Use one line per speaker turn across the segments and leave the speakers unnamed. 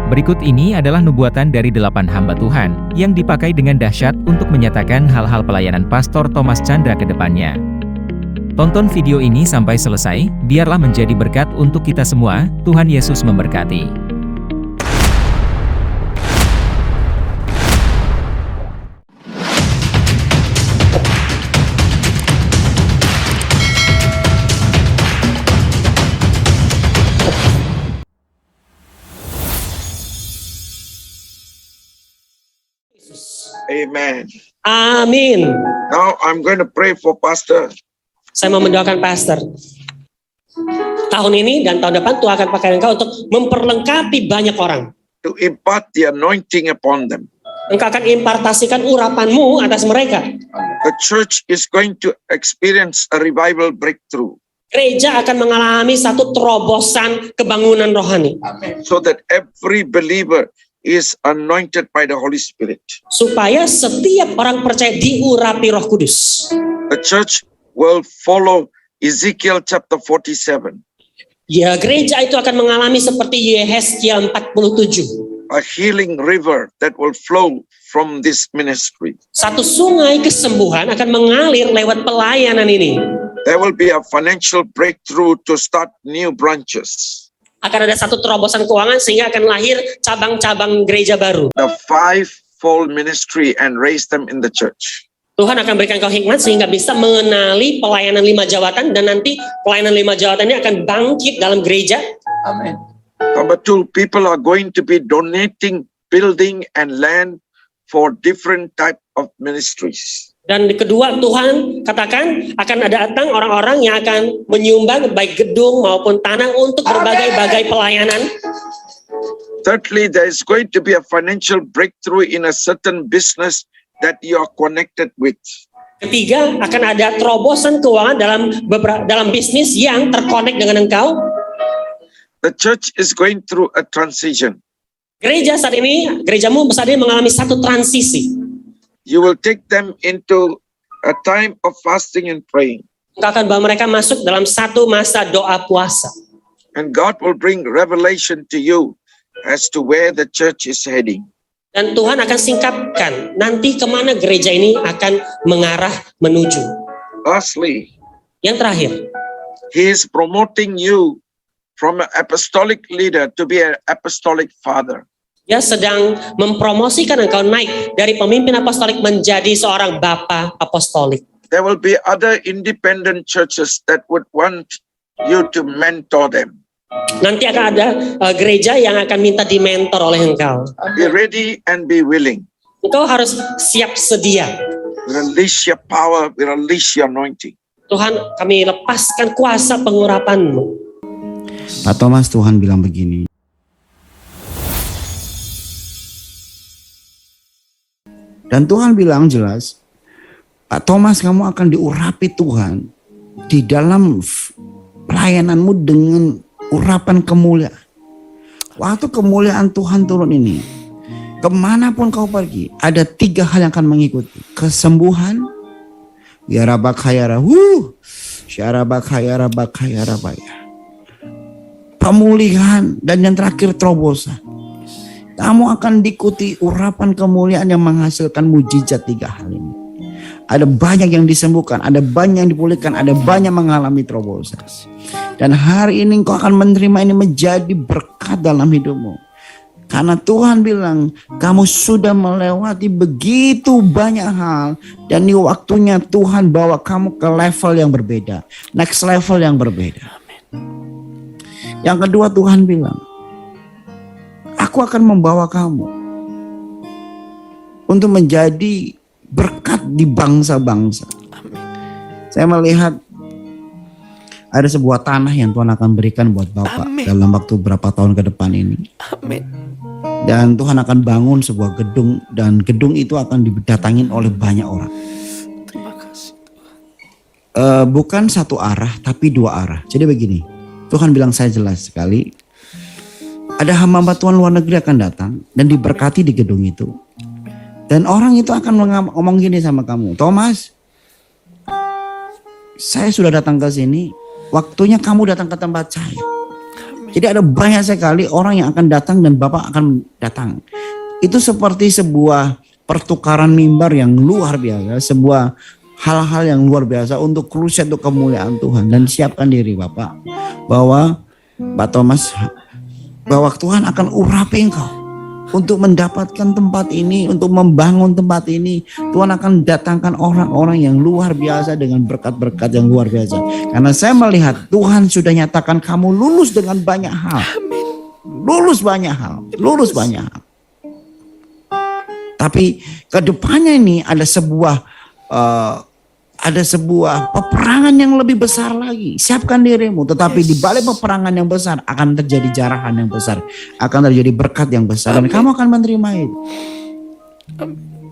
Berikut ini adalah nubuatan dari 8 hamba Tuhan yang dipakai dengan dahsyat untuk menyatakan hal-hal pelayanan Pastor Thomas Chandra ke depannya. Tonton video ini sampai selesai, biarlah menjadi berkat untuk kita semua. Tuhan Yesus memberkati.
Amen.
Amin.
Now I'm going to pray for Pastor.
Saya mau mendoakan pastor. Tahun ini dan tahun depan Tuhan akan pakai engkau untuk memperlengkapi banyak orang.
To impart the anointing upon them.
Engkau akan impartasikan urapanmu atas mereka.
The church is going to experience a revival breakthrough.
Gereja akan mengalami satu terobosan kebangunan rohani.
So that every believer is anointed by the Holy Spirit.
Supaya setiap orang percaya diurapi Roh Kudus.
The church will follow Ezekiel chapter 47.
Ya, gereja itu akan mengalami seperti Yehezkiel 47.
A healing river that will flow from this ministry.
Satu sungai kesembuhan akan mengalir lewat pelayanan ini.
There will be a financial breakthrough to start new branches.
Akan ada satu terobosan keuangan sehingga akan lahir cabang-cabang gereja baru.
The fivefold ministry and raise them in the church.
Tuhan akan berikan kau hikmat sehingga bisa mengenali pelayanan 5 jawatan dan nanti pelayanan 5 jawatan ini akan bangkit dalam gereja.
Amen. Number 2, people are going to be donating building and land for different type of ministries.
Dan kedua, Tuhan katakan akan ada datang orang-orang yang akan menyumbang baik gedung maupun tanah untuk berbagai-bagai pelayanan.
Thirdly, there is going to be a financial breakthrough in a certain business that you are connected with.
Ketiga, akan ada terobosan keuangan dalam bisnis yang terkonek dengan engkau.
The church is going through a transition.
Gerejamu saat ini mengalami satu transisi.
You will take them into a time of fasting and praying.
Engkau akan bawa mereka masuk dalam satu masa doa puasa.
And God will bring revelation to you as to where the church is heading.
Dan Tuhan akan singkapkan nanti kemana gereja ini akan mengarah menuju.
Lastly,
yang terakhir,
He is promoting you from an apostolic leader to be an apostolic father.
Dia sedang mempromosikan engkau naik dari pemimpin apostolik menjadi seorang bapa apostolik.
There will be other independent churches that would want you to mentor them.
Nanti akan ada gereja yang akan minta dimentor oleh engkau.
Be ready and be willing.
Engkau harus siap sedia.
Release your power, release your anointing.
Tuhan, kami lepaskan kuasa pengurapan-Mu.
Pak Thomas, Tuhan bilang begini. Dan Tuhan bilang jelas, Pak Thomas, kamu akan diurapi Tuhan di dalam pelayananmu dengan urapan kemuliaan. Waktu kemuliaan Tuhan turun ini, kemanapun kau pergi, ada 3 hal yang akan mengikuti. Kesembuhan, pemulihan, dan yang terakhir terobosan. Kamu akan diikuti urapan kemuliaan yang menghasilkan mujizat 3 hal ini. Ada banyak yang disembuhkan, ada banyak yang dipulihkan, ada banyak mengalami terobosan. Dan hari ini engkau akan menerima ini menjadi berkat dalam hidupmu. Karena Tuhan bilang, kamu sudah melewati begitu banyak hal. Dan ini waktunya Tuhan bawa kamu ke level yang berbeda. Next level yang berbeda. Yang kedua, Tuhan bilang, aku akan membawa kamu untuk menjadi berkat di bangsa-bangsa. Saya melihat ada sebuah tanah yang Tuhan akan berikan buat Bapak dalam waktu berapa tahun ke depan ini. Dan Tuhan akan bangun sebuah gedung, dan gedung itu akan didatangin oleh banyak orang.
Terima kasih.
Bukan satu arah, tapi 2 arah. Jadi begini, Tuhan bilang saya jelas sekali. Ada hamba Tuhan luar negeri akan datang dan diberkati di gedung itu. Dan orang itu akan ngomong gini sama kamu, Thomas, saya sudah datang ke sini, waktunya kamu datang ke tempat saya. Jadi ada banyak sekali orang yang akan datang dan Bapak akan datang. Itu seperti sebuah pertukaran mimbar yang luar biasa, sebuah hal-hal yang luar biasa untuk krusiat untuk kemuliaan Tuhan. Dan siapkan diri Bapak bahwa Pak Thomas, bahwa Tuhan akan urapi engkau untuk mendapatkan tempat ini, untuk membangun tempat ini. Tuhan akan datangkan orang-orang yang luar biasa dengan berkat-berkat yang luar biasa. Karena saya melihat Tuhan sudah nyatakan kamu lulus dengan banyak hal. Lulus banyak hal. Tapi kedepannya ini ada sebuah peperangan yang lebih besar lagi. Siapkan dirimu. Tetapi di balik peperangan yang besar akan terjadi jarahan yang besar, akan terjadi berkat yang besar, dan kamu akan menerima itu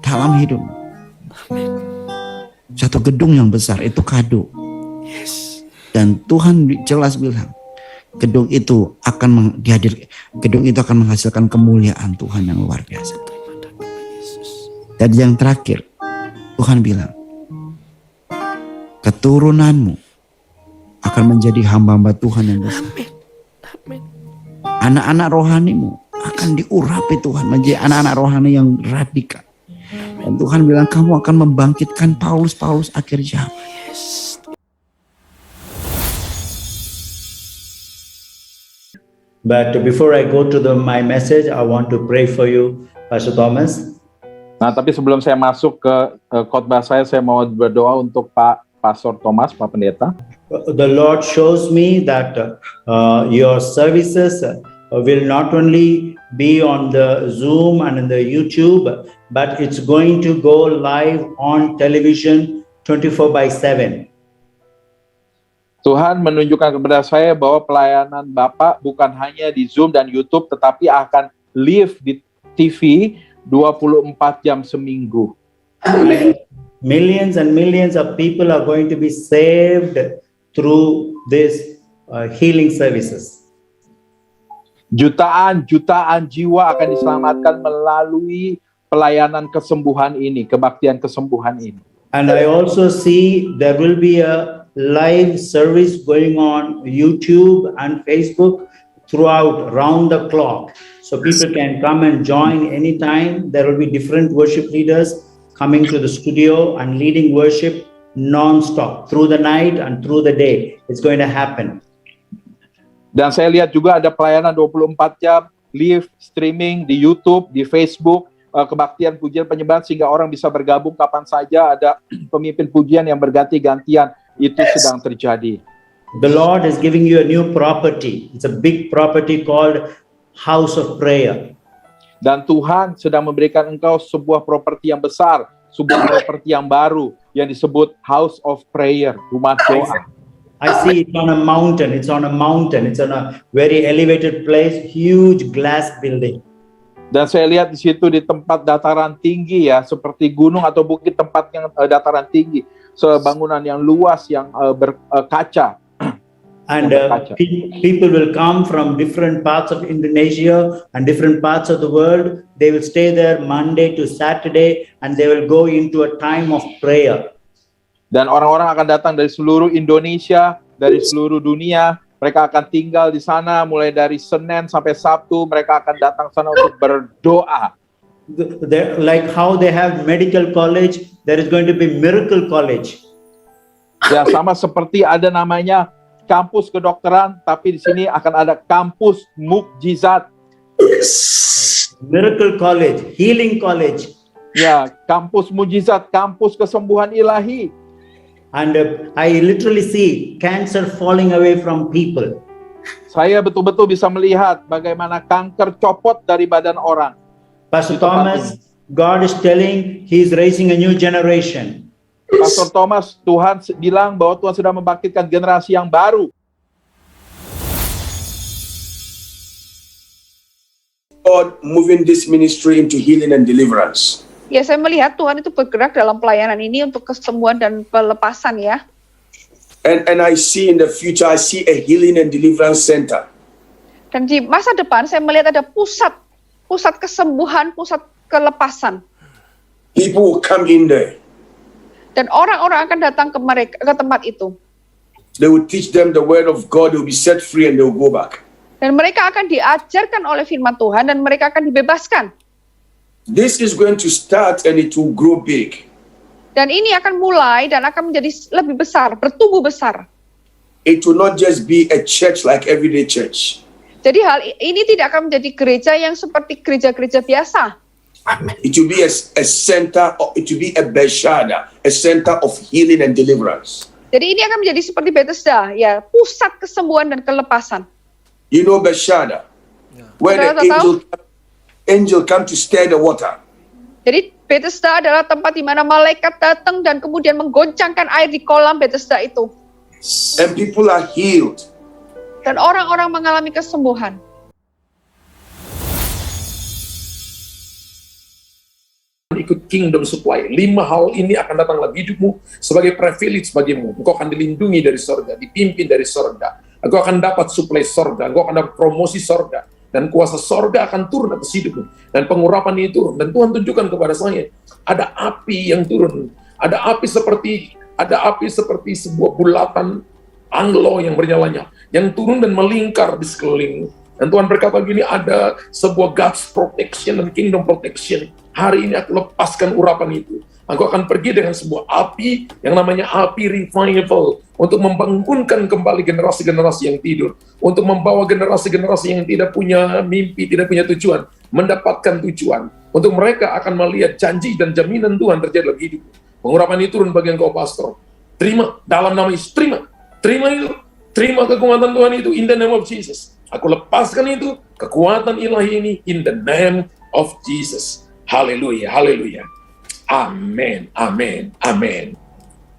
dalam hidup. Satu gedung yang besar itu kado. Dan Tuhan jelas bilang gedung itu akan menghasilkan kemuliaan Tuhan yang luar biasa. Dan yang terakhir, Tuhan bilang keturunanmu akan menjadi hamba-hamba Tuhan yang besar. Anak-anak rohanimu akan diurapi Tuhan menjadi anak-anak rohani yang radikal. Dan Tuhan bilang kamu akan membangkitkan Paulus akhir zaman.
But before I go to my message, I want to pray for you, Pastor Thomas.
Nah, tapi sebelum saya masuk ke khotbah saya mau berdoa untuk Pak Pastor Thomas, Pak Pendeta.
The Lord shows me that your services will not only be on the Zoom and in the YouTube, but it's going to go live on television 24/7.
Tuhan menunjukkan kepada saya bahwa pelayanan Bapak bukan hanya di Zoom dan YouTube, tetapi akan live di TV 24 jam seminggu.
Millions and millions of people are going to be saved through this healing services.
Jutaan jiwa akan diselamatkan melalui pelayanan kesembuhan ini, kebaktian kesembuhan ini.
And I also see there will be a live service going on YouTube and Facebook throughout, round the clock. So people can come and join anytime. There will be different worship leaders coming to the studio and leading worship non-stop through the night and through the day. It's going to happen.
Dan saya lihat juga ada pelayanan 24 jam live streaming di YouTube, di Facebook, kebaktian pujian penyembahan sehingga orang bisa bergabung kapan saja. Ada pemimpin pujian yang berganti-gantian. Itu sedang terjadi.
The Lord is giving you a new property. It's a big property called House of Prayer.
Dan Tuhan sedang memberikan engkau sebuah properti yang besar, sebuah properti yang baru yang disebut House of Prayer, rumah doa.
I see it's on a mountain. It's on a very elevated place, huge glass building.
Dan saya lihat di situ di tempat dataran tinggi ya, seperti gunung atau bukit tempat yang dataran tinggi, bangunan yang luas yang berkaca.
And people will come from different parts of Indonesia and different parts of the world. They will stay there Monday to Saturday and they will go into a time of prayer.
Dan orang-orang akan datang dari seluruh Indonesia, dari seluruh dunia. Mereka akan tinggal di sana mulai dari Senin sampai Sabtu. Mereka akan datang sana untuk berdoa.
Like how they have medical college, there is going to be miracle college.
Ya, sama seperti ada namanya kampus kedokteran, tapi di sini akan ada kampus mukjizat.
Miracle college, healing college.
Ya, kampus mukjizat, kampus kesembuhan ilahi.
And I literally see cancer falling away from people.
Saya betul-betul bisa melihat bagaimana kanker copot dari badan orang.
Pastor Thomas, God is telling He is raising a new generation.
Pastor Thomas, Tuhan bilang bahwa Tuhan sudah membangkitkan generasi yang baru.
God moving this ministry into healing and deliverance.
Ya, saya melihat Tuhan itu bergerak dalam pelayanan ini untuk kesembuhan dan pelepasan ya.
And I see in the future, I see a healing and deliverance center.
Dan di masa depan saya melihat ada pusat kesembuhan, pusat kelepasan.
People will come in there.
Dan orang-orang akan datang ke tempat itu.
They will teach them the word of God. They will be set free and they will go back.
Dan mereka akan diajarkan oleh firman Tuhan dan mereka akan dibebaskan.
This is going to start and it will grow big.
Dan ini akan mulai dan akan menjadi lebih besar, bertumbuh besar.
It will not just be a church like everyday church.
Jadi hal ini tidak akan menjadi gereja yang seperti gereja-gereja biasa.
It will be a center, it will be a Bethesda, a center of healing and deliverance.
Jadi ini akan menjadi seperti Bethesda, ya, pusat kesembuhan dan kelepasan.
You know Bethesda, where the angel come to stir the water.
Jadi Bethesda adalah tempat di mana malaikat datang dan kemudian menggoncangkan air di kolam Bethesda itu.
And people are healed.
Dan orang-orang mengalami kesembuhan.
Ikut kingdom supply. 5 hal ini akan datang dalam hidupmu sebagai privilege bagimu. Engkau akan dilindungi dari sorga, dipimpin dari sorga. Engkau akan dapat suplai sorga, engkau akan dapat promosi sorga. Dan kuasa sorga akan turun atas hidupmu. Dan pengurapan ini turun. Dan Tuhan tunjukkan kepada saya, ada api yang turun. Ada api seperti sebuah bulatan anglo yang bernyala-nyala. Yang turun dan melingkar di sekeliling. Dan Tuhan berkata begini, ada sebuah God's protection dan kingdom protection. Hari ini aku lepaskan urapan itu. Aku akan pergi dengan sebuah api yang namanya api revival. Untuk membangunkan kembali generasi-generasi yang tidur. Untuk membawa generasi-generasi yang tidak punya mimpi, tidak punya tujuan. Mendapatkan tujuan. Untuk mereka akan melihat janji dan jaminan Tuhan terjadi dalam hidup. Pengurapan itu turun bagi engkau pastor. Terima, dalam nama Yesus, terima. Terima itu. Terima kekuatan Tuhan itu in the name of Jesus. Aku lepaskan itu, kekuatan ilahi ini in the name of Jesus. Haleluya, haleluya. Amin, amin, amin.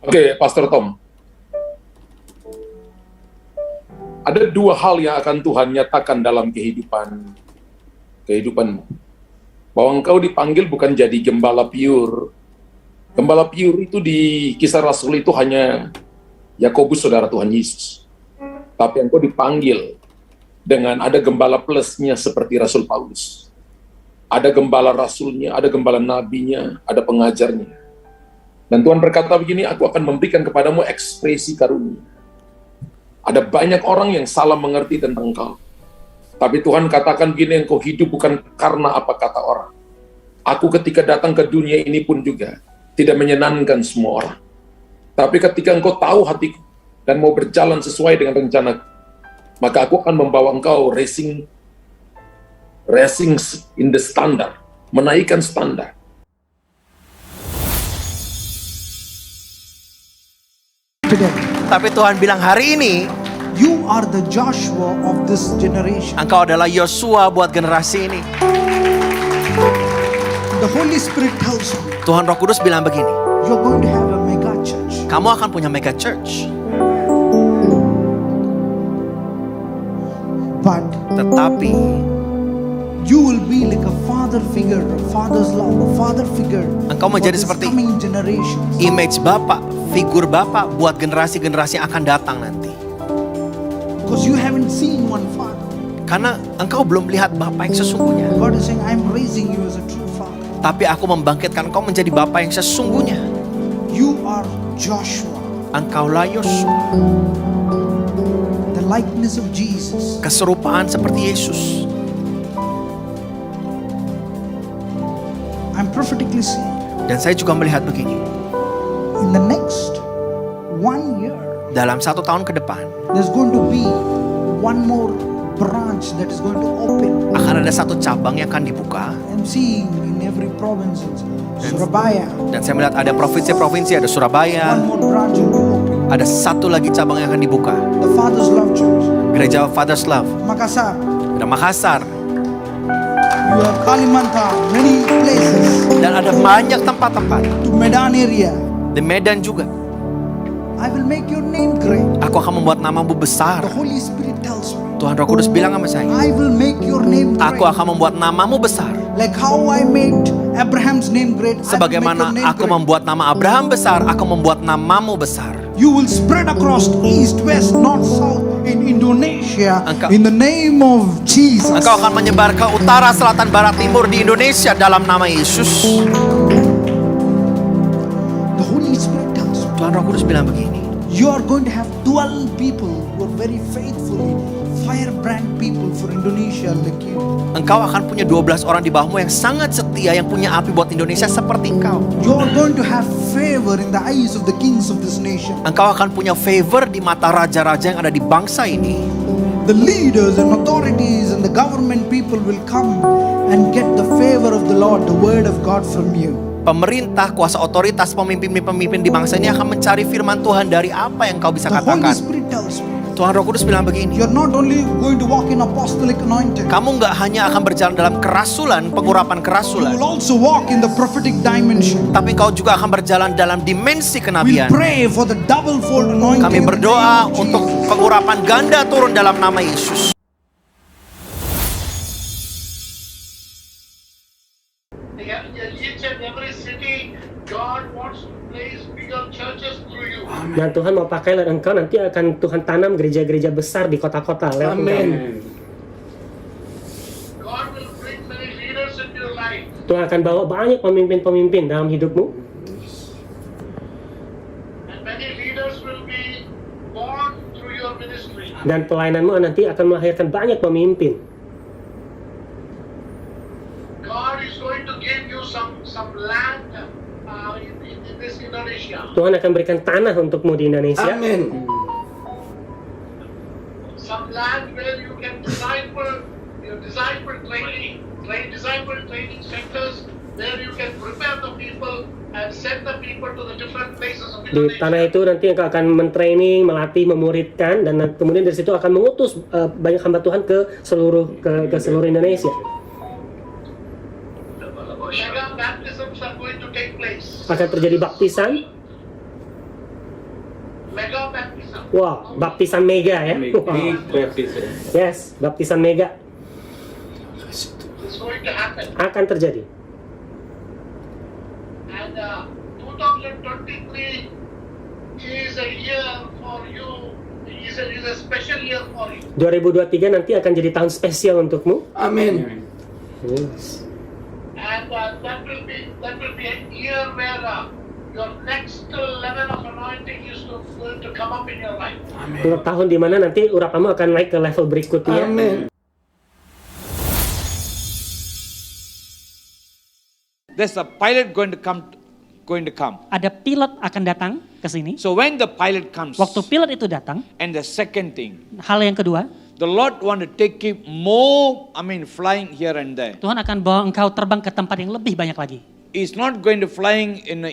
Oke, Pastor Tom. Ada 2 hal yang akan Tuhan nyatakan dalam kehidupanmu. Bahwa engkau dipanggil bukan jadi gembala pure. Gembala pure itu di Kisah Rasul itu hanya Yakobus saudara Tuhan Yesus. Tapi engkau dipanggil dengan ada gembala plusnya seperti Rasul Paulus. Ada gembala rasulnya, ada gembala nabinya, ada pengajarnya. Dan Tuhan berkata begini, aku akan memberikan kepadamu ekspresi karunia. Ada banyak orang yang salah mengerti tentang engkau. Tapi Tuhan katakan begini, engkau hidup bukan karena apa kata orang. Aku ketika datang ke dunia ini pun juga tidak menyenangkan semua orang. Tapi ketika engkau tahu hatiku, dan mau berjalan sesuai dengan rencana, maka aku akan membawa engkau racing in the standard, menaikkan standar.
Tapi Tuhan bilang hari ini,
you are the Joshua of this generation.
engkau adalah Yosua buat generasi ini.
The Holy Spirit tells you,
Tuhan Roh Kudus bilang begini,
you're going to have a mega church.
kamu akan punya mega church.
But
Tetapi
you will be like a father figure, a father's love, a father figure.
engkau menjadi
for this
seperti
coming generations.
image Bapak, figur Bapak buat generasi-generasi yang akan datang nanti.
Because you haven't seen one father.
Karena engkau belum lihat Bapak yang sesungguhnya.
God is saying, I'm raising you as a true father.
Tapi aku membangkitkan engkau menjadi Bapak yang sesungguhnya.
You are Joshua,
Engkaulah Yosua,
the likeness of Jesus.
keserupaan seperti Yesus.
I'm prophetically saying,
Dan saya juga melihat begini,
in the next 1 year,
dalam 1 tahun ke depan
there's going to be one more branch that is going to open.
akan ada 1 cabang yang akan dibuka.
I'm seeing in every province, in Surabaya,
Dan saya melihat ada provinsi-provinsi, ada Surabaya,
one more branch will be open.
ada 1 lagi cabang yang akan dibuka.
The Father's Love Church,
Gereja Father's Love,
Makassar,
ada Makassar,
you have Kalimantan, many places,
dan ada banyak tempat-tempat.
to Medan area.
Di Medan juga.
I will make your name great.
Aku akan membuat namamu besar.
The Holy Spirit tells me,
Tuhan Roh Kudus bilang sama saya,
I will make your name
aku
great.
akan membuat namamu besar.
Like how I made Abraham's name great, I will make
Sebagaimana
your name
aku
great.
membuat nama Abraham besar, aku membuat namamu besar.
You will spread across east, west, north, south in Indonesia
Engkau-
in the name of Jesus.
Engkau akan menyebar ke utara, selatan, barat, timur di Indonesia dalam nama Yesus.
The Holy Spirit tells you,
Tuhan Roh Kudus bilang begini,
you are going to have 12 people who are very faithfully firebrand people for Indonesia like you.
Engkau akan punya 12 orang di bawahmu yang sangat setia, yang punya api buat Indonesia seperti engkau.
You're going to have favor in the eyes of the kings of this nation.
Engkau akan punya favor di mata raja-raja yang ada di bangsa ini.
The leaders and authorities and the government people will come and get the favor of the Lord, the word of God from you.
Pemerintah, kuasa otoritas, pemimpin-pemimpin di bangsa ini akan mencari firman Tuhan dari apa yang kau bisa
The Holy
katakan.
Spirit tells me,
Tuhan Roh Kudus bilang begini,
you're not only going to walk in apostolic anointing,
kamu nggak hanya akan berjalan dalam kerasulan, pengurapan
you
kerasulan,
will also walk in the prophetic dimension.
tapi kau juga akan berjalan dalam dimensi
We'll
kenabian.
pray for the double fold anointing.
Kami
in the
berdoa
name of
untuk
Jesus.
pengurapan ganda turun dalam nama Yesus.
Each and every city, God wants to place bigger churches through you.
Dan Tuhan mau pakai engkau, nanti akan Tuhan tanam gereja-gereja besar di kota-kota lewat engkau.
God will bring many leaders into your life.
Tuhan akan bawa banyak pemimpin-pemimpin dalam hidupmu.
And many leaders will be born through your ministry.
Dan pelayananmu nanti akan melahirkan banyak pemimpin.
God is going to give you some land in this Indonesia.
Tuhan akan berikan tanah untukmu di Indonesia.
Some land where you can disciple training centers where you can prepare the people and send the people to the different places of
Di
Indonesia.
tanah itu nanti engkau akan mentraining, melatih, memuridkan, dan kemudian dari situ akan mengutus banyak hamba Tuhan ke seluruh Indonesia.
Mega baptisms are going to take place.
Akan terjadi baptisan.
Mega baptism.
Wow, baptisan mega ya. Yes, baptisan mega
It's going to happen.
akan terjadi.
And 2023 is a year for you. Is a special year for you.
2023 nanti akan jadi tahun spesial untukmu.
Amen.
Yes.
And that will be a year where your next level of anointing is going to come up in your life.
Tahun di mana nanti urapanmu akan naik ke level berikutnya.
Amen.
There's a pilot going to come.
Ada pilot akan datang ke sini.
So when the pilot comes,
Waktu pilot itu datang,
and the second thing,
hal yang kedua,
the Lord want to take you more, flying here and there.
Tuhan akan bawa engkau terbang ke tempat yang lebih banyak lagi.
He's not going to flying in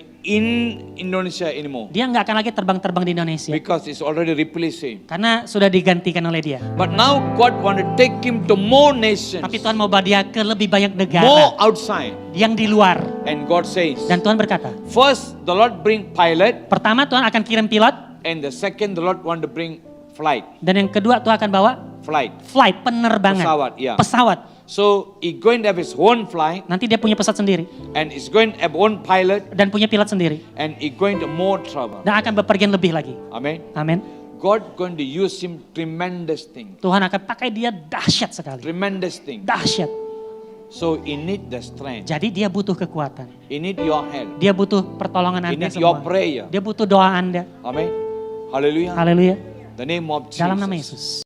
Indonesia anymore.
Dia nggak akan lagi terbang-terbang di Indonesia.
Because it's already replaced him.
Karena sudah digantikan oleh dia.
But now God want to take him to more nations.
Tapi Tuhan mau bawa dia ke lebih banyak negara.
More outside.
Yang di luar.
And God says.
Dan Tuhan berkata.
First, the Lord bring pilot.
Pertama Tuhan akan kirim pilot.
And the second, the Lord want to bring flight.
Dan yang kedua Tuhan akan bawa flight, penerbangan.
Pesawat, ya.
Pesawat.
So he going to have his own flight.
Nanti dia punya pesawat sendiri.
And he's going to have own pilot.
Dan punya pilot sendiri.
And he going to more travel.
Dan akan bepergian lebih lagi.
Amen.
Amin.
God going to use him tremendous thing.
Tuhan akan pakai dia dahsyat sekali.
Tremendous thing.
Dahsyat.
So he need the strength.
Jadi dia butuh kekuatan.
He need your help.
Dia butuh pertolongan
He
Anda
need
semua.
your prayer.
Dia butuh doa Anda.
Amen. Hallelujah.
Haleluya.
The name of Jesus.
Dalam nama Yesus.